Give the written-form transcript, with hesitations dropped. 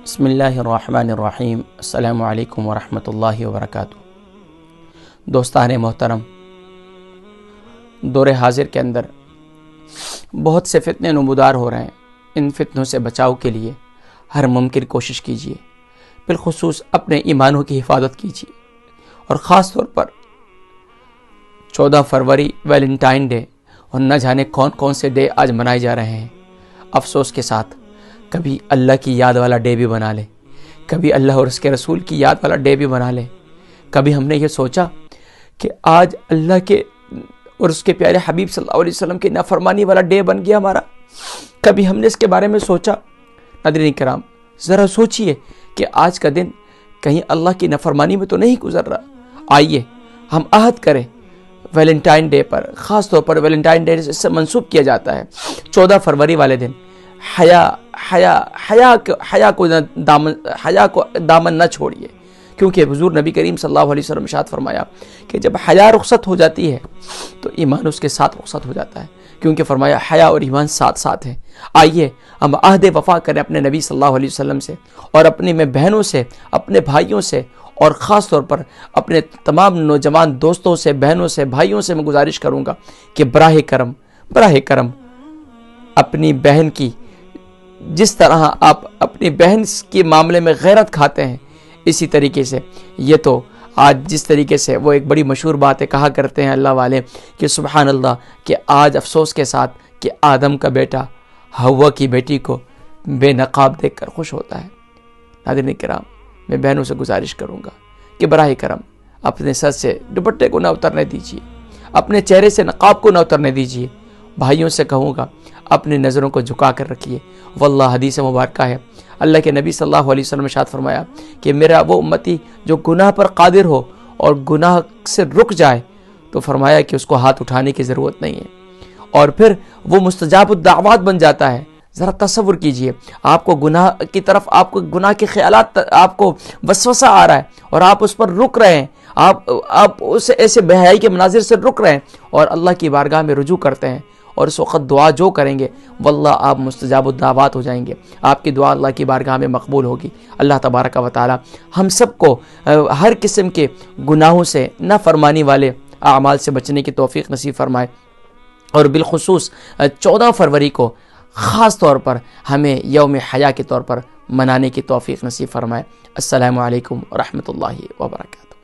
بسم اللہ الرحمن الرحیم۔ السلام علیکم ورحمۃ اللہ وبرکاتہ۔ دوستان محترم، دور حاضر کے اندر بہت سے فتنے نمودار ہو رہے ہیں۔ ان فتنوں سے بچاؤ کے لیے ہر ممکن کوشش کیجیے، بالخصوص اپنے ایمانوں کی حفاظت کیجیے، اور خاص طور پر 14 فروری ویلنٹائن ڈے اور نہ جانے کون کون سے ڈے آج منائے جا رہے ہیں۔ افسوس کے ساتھ کبھی اللہ کی یاد والا ڈے بھی بنا لے، کبھی اللہ اور اس کے رسول کی یاد والا ڈے بھی بنا لے۔ کبھی ہم نے یہ سوچا کہ آج اللہ کے اور اس کے پیارے حبیب صلی اللہ علیہ وسلم کی نافرمانی والا ڈے بن گیا ہمارا۔ کبھی ہم نے اس کے بارے میں سوچا؟ ناظرین کرام، ذرا سوچئے کہ آج کا دن کہیں اللہ کی نافرمانی میں تو نہیں گزر رہا۔ آئیے ہم عہد کریں ویلنٹائن ڈے پر، خاص طور پر ویلنٹائن ڈے سے منسوب کیا جاتا ہے 14 فروری والے دن، حیا کو دامن نہ چھوڑیے، کیونکہ حضور نبی کریم صلی اللہ علیہ وسلم ارشاد فرمایا کہ جب حیا رخصت ہو جاتی ہے تو ایمان اس کے ساتھ رخصت ہو جاتا ہے، کیونکہ فرمایا حیا اور ایمان ساتھ ساتھ ہیں۔ آئیے ہم عہد وفا کریں اپنے نبی صلی اللہ علیہ وسلم سے، اور اپنی میں بہنوں سے، اپنے بھائیوں سے، اور خاص طور پر اپنے تمام نوجوان دوستوں سے، بہنوں سے، بھائیوں سے میں گزارش کروں گا کہ براہ کرم اپنی بہن کی، جس طرح آپ اپنی بہن کے معاملے میں غیرت کھاتے ہیں، اسی طریقے سے یہ تو آج جس طریقے سے وہ ایک بڑی مشہور بات ہے، کہا کرتے ہیں اللہ والے کہ سبحان اللہ، کہ آج افسوس کے ساتھ کہ آدم کا بیٹا حوا کی بیٹی کو بے نقاب دیکھ کر خوش ہوتا ہے۔ ناظرین کرام، میں بہنوں سے گزارش کروں گا کہ براہ کرم اپنے سر سے دوپٹے کو نہ اترنے دیجیے، اپنے چہرے سے نقاب کو نہ اترنے دیجیے۔ بھائیوں سے کہوں گا اپنی نظروں کو جھکا کر رکھیے۔ واللہ حدیث مبارکہ ہے، اللہ کے نبی صلی اللہ علیہ وسلم نے ارشاد فرمایا کہ میرا وہ امتی جو گناہ پر قادر ہو اور گناہ سے رک جائے تو فرمایا کہ اس کو ہاتھ اٹھانے کی ضرورت نہیں ہے، اور پھر وہ مستجاب الدعوات بن جاتا ہے۔ ذرا تصور کیجئے، آپ کو گناہ کی طرف، آپ کو گناہ کے خیالات، آپ کو وسوسہ آ رہا ہے اور آپ اس پر رک رہے ہیں، آپ اس ایسے بے حیائی کے مناظر سے رک رہے ہیں اور اللہ کی بارگاہ میں رجوع کرتے ہیں، اور اس وقت دعا جو کریں گے واللہ آپ مستجاب الدعوات ہو جائیں گے، آپ کی دعا اللہ کی بارگاہ میں مقبول ہوگی۔ اللہ تبارک و تعالی ہم سب کو ہر قسم کے گناہوں سے، نافرمانی والے اعمال سے بچنے کی توفیق نصیب فرمائے، اور بالخصوص 14 فروری کو خاص طور پر ہمیں یوم حیا کے طور پر منانے کی توفیق نصیب فرمائے۔ السلام علیکم ورحمۃ اللہ وبرکاتہ۔